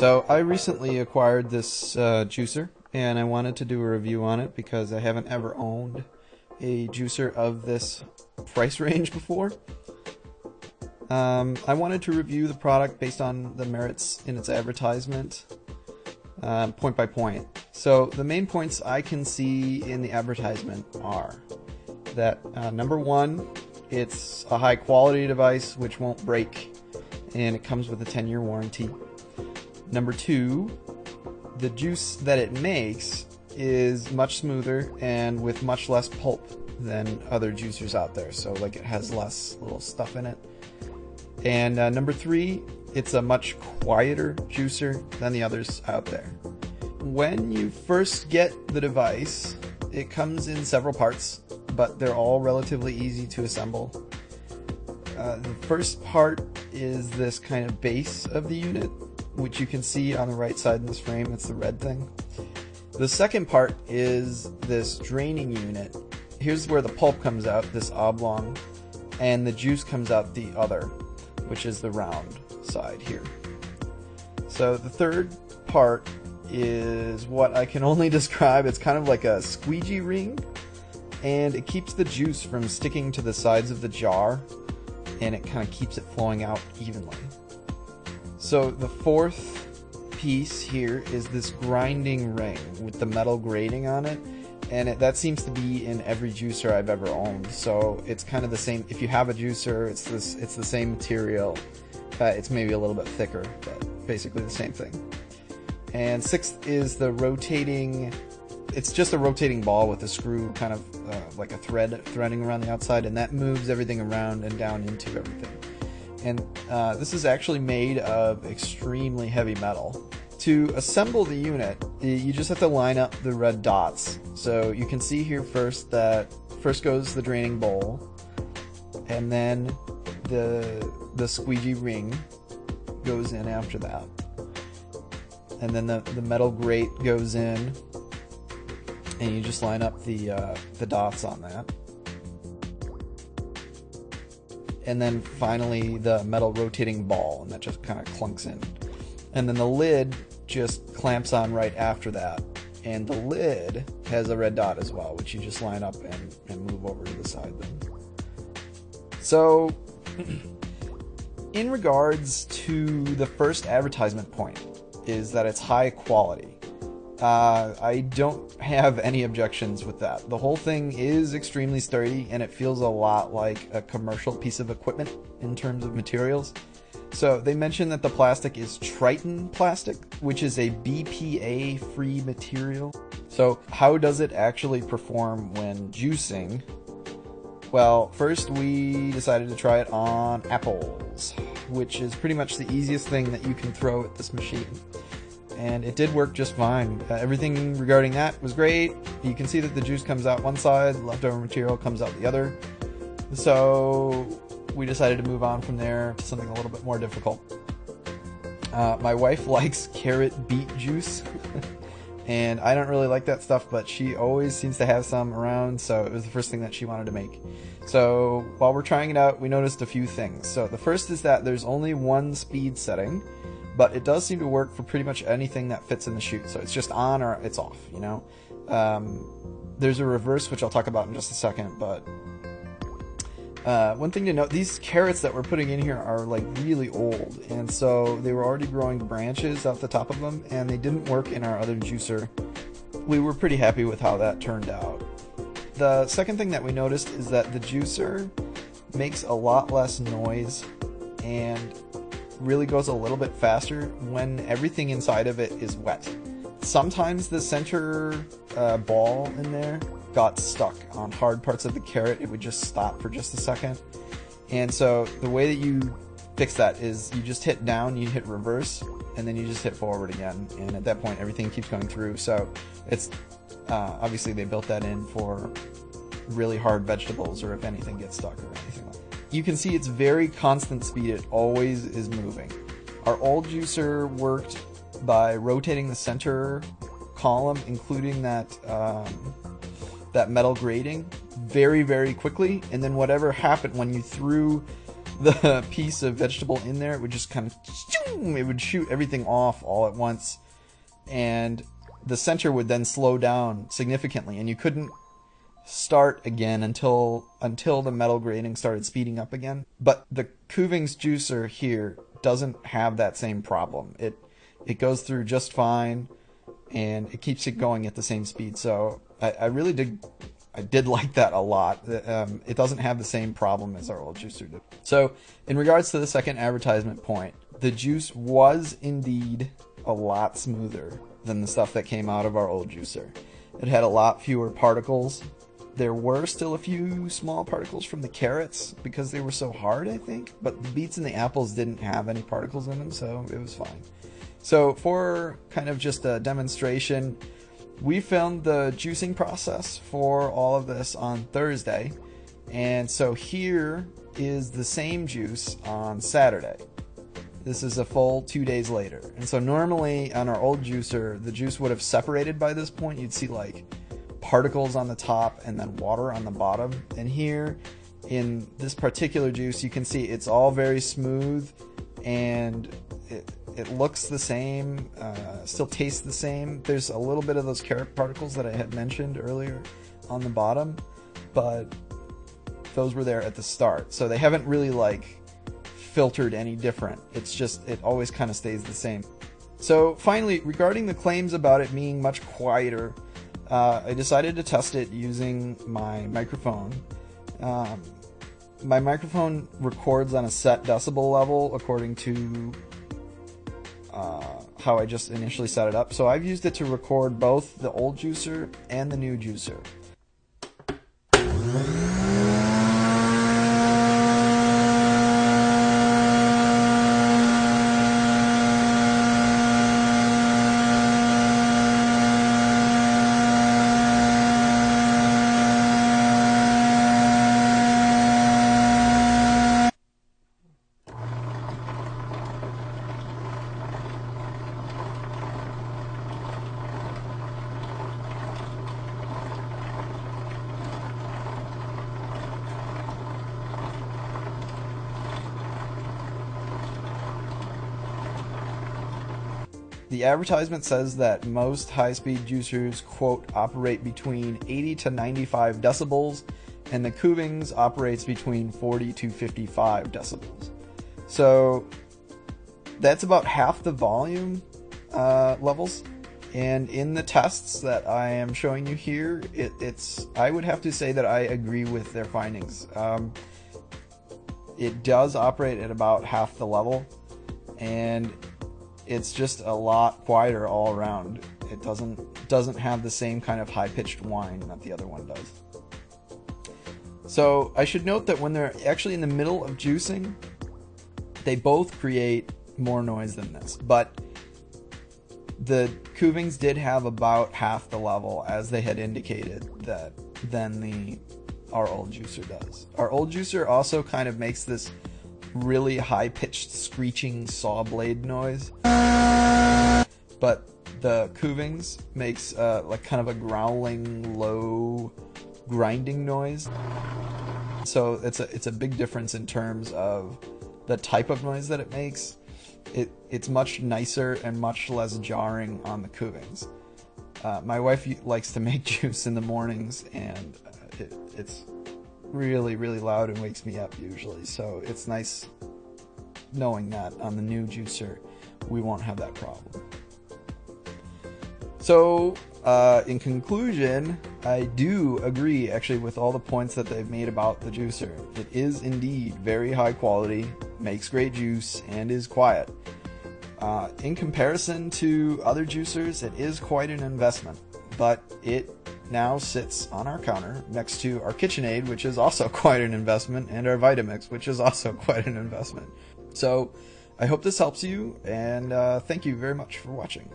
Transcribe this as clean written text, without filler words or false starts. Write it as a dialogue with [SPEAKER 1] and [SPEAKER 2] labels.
[SPEAKER 1] So I recently acquired this juicer, and I wanted to do a review on it because I haven't ever owned a juicer of this price range before. I wanted to review the product based on the merits in its advertisement, point by point. So the main points I can see in the advertisement are that number one, it's a high quality device which won't break, and it comes with a 10-year warranty. Number two, the juice that it makes is much smoother and with much less pulp than other juicers out there, so like it has less little stuff in it. And number three, it's a much quieter juicer than the others out there. When you first get the device, it comes in several parts, but they're all relatively easy to assemble. The first part is this kind of base of the unit, which you can see on the right side in this frame. It's the red thing. The second part is this draining unit. Here's where the pulp comes out, this oblong, and the juice comes out the other, which is the round side here. So the third part is what I can only describe. It's kind of like a squeegee ring, and it keeps the juice from sticking to the sides of the jar, and it kind of keeps it flowing out evenly. So the fourth piece here is this grinding ring with the metal grating on it, and that seems to be in every juicer I've ever owned. So it's kind of the same. If you have a juicer, it's the same material. It's maybe a little bit thicker, but basically the same thing. And sixth is the rotating. It's just a rotating ball with a screw, kind of like a threading around the outside, and that moves everything around and down into everything. And this is actually made of extremely heavy metal. To assemble the unit, you just have to line up the red dots. So you can see here first that first goes the draining bowl, and then the squeegee ring goes in after that. And then the metal grate goes in, and you just line up the dots on that. And then finally the metal rotating ball, and that just kind of clunks in. And then the lid just clamps on right after that. And the lid has a red dot as well, which you just line up and move over to the side then. So, in regards to the first advertisement point, is that it's high quality. I don't have any objections with that. The whole thing is extremely sturdy, and it feels a lot like a commercial piece of equipment in terms of materials. So they mentioned that the plastic is Triton plastic, which is a BPA-free material. So how does it actually perform when juicing? Well, first we decided to try it on apples, which is pretty much the easiest thing that you can throw at this machine. And it did work just fine. Everything regarding that was great. You can see that the juice comes out one side, leftover material comes out the other. So we decided to move on from there to something a little bit more difficult. My wife likes carrot beet juice, and I don't really like that stuff, but she always seems to have some around, so it was the first thing that she wanted to make. So while we're trying it out, we noticed a few things. So the first is that there's only one speed setting, but it does seem to work for pretty much anything that fits in the chute. So it's just on or it's off, you know. There's a reverse, which I'll talk about in just a second, but one thing to note, these carrots that we're putting in here are like really old, and so they were already growing branches out the top of them, and they didn't work in our other juicer. We were pretty happy with how that turned out. The second thing that we noticed is that the juicer makes a lot less noise and really goes a little bit faster when everything inside of it is wet. Sometimes the center ball in there got stuck on hard parts of the carrot. It would just stop for just a second. And so the way that you fix that is you just hit down, you hit reverse, and then you just hit forward again. And at that point, everything keeps going through. So it's obviously they built that in for really hard vegetables, or if anything gets stuck or anything like that. You can see it's very constant speed. It always is moving. Our old juicer worked by rotating the center column, including that that metal grating, very, very quickly, and then whatever happened when you threw the piece of vegetable in there, it would just kind of, it would shoot everything off all at once, and the center would then slow down significantly, and you couldn't start again until the metal grating started speeding up again. But the Kuvings juicer here doesn't have that same problem. It goes through just fine, and it keeps it going at the same speed. So I really did like that a lot. It doesn't have the same problem as our old juicer did. So in regards to the second advertisement point, the juice was indeed a lot smoother than the stuff that came out of our old juicer. It had a lot fewer particles. There were still a few small particles from the carrots because they were so hard, I think, but the beets and the apples didn't have any particles in them, so it was fine. So for kind of just a demonstration, we filmed the juicing process for all of this on Thursday, and so here is the same juice on Saturday. This is a full 2 days later. And so normally on our old juicer, the juice would have separated by this point. You'd see like particles on the top and then water on the bottom. And here in this particular juice, you can see it's all very smooth, and it looks the same, still tastes the same. There's a little bit of those carrot particles that I had mentioned earlier on the bottom, but those were there at the start. So they haven't really like filtered any different. It's just, it always kind of stays the same. So finally, regarding the claims about it being much quieter, I decided to test it using my microphone. My microphone records on a set decibel level according to how I just initially set it up. So I've used it to record both the old juicer and the new juicer. The advertisement says that most high-speed juicers, quote, operate between 80 to 95 decibels, and the Kuvings operates between 40 to 55 decibels. So that's about half the volume levels. And in the tests that I am showing you here, I would have to say that I agree with their findings. It does operate at about half the level, and it's just a lot quieter all around. It doesn't have the same kind of high-pitched whine that the other one does. So I should note that when they're actually in the middle of juicing, they both create more noise than this, but the Kuvings did have about half the level, as they had indicated, than our old juicer does. Our old juicer also kind of makes this really high-pitched screeching saw blade noise, but the Kuvings makes like kind of a growling, low grinding noise. So it's a big difference in terms of the type of noise that it makes. It's much nicer and much less jarring on the Kuvings. My wife likes to make juice in the mornings, and it's really, really loud and wakes me up usually. So it's nice knowing that on the new juicer we won't have that problem. So in conclusion, I do agree actually with all the points that they've made about the juicer. It is indeed very high quality, makes great juice, and is quiet. In comparison to other juicers, it is quite an investment, but it now sits on our counter next to our KitchenAid, which is also quite an investment, and our Vitamix, which is also quite an investment. So I hope this helps you, and thank you very much for watching.